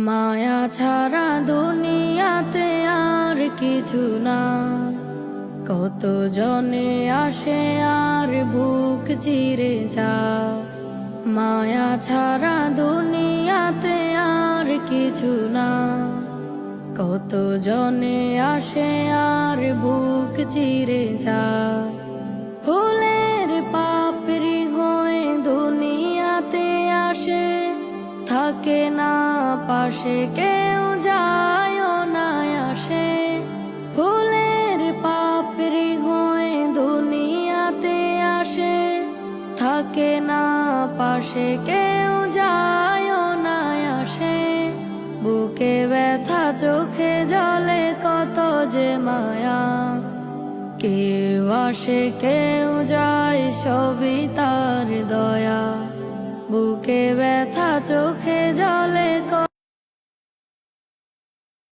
মায়া ছাড়া দুনিয়াতে আর কিছু না। কত জনে আসে আর বুক চিরে যায়। মায়া ছাড়া দুনিয়াতে আর কিছু না। কত জনে আসে আর বুক চিরে যায়। ফুলের পাপড়ি হয়ে দুনিয়াতে আসে, থাকে না পাশে কেউ যায় না আসে। ফুলের পাপড়ি হয়ে দুনিয়াতে আসে, থাকে না পাশে কেউ যায় না আসে। বুকে ব্যথা চোখে জলে কত যে মায়া, কেউ আসে কেউ যায় সবই তার দয়া। বুকে ব্যথা চোখে জলে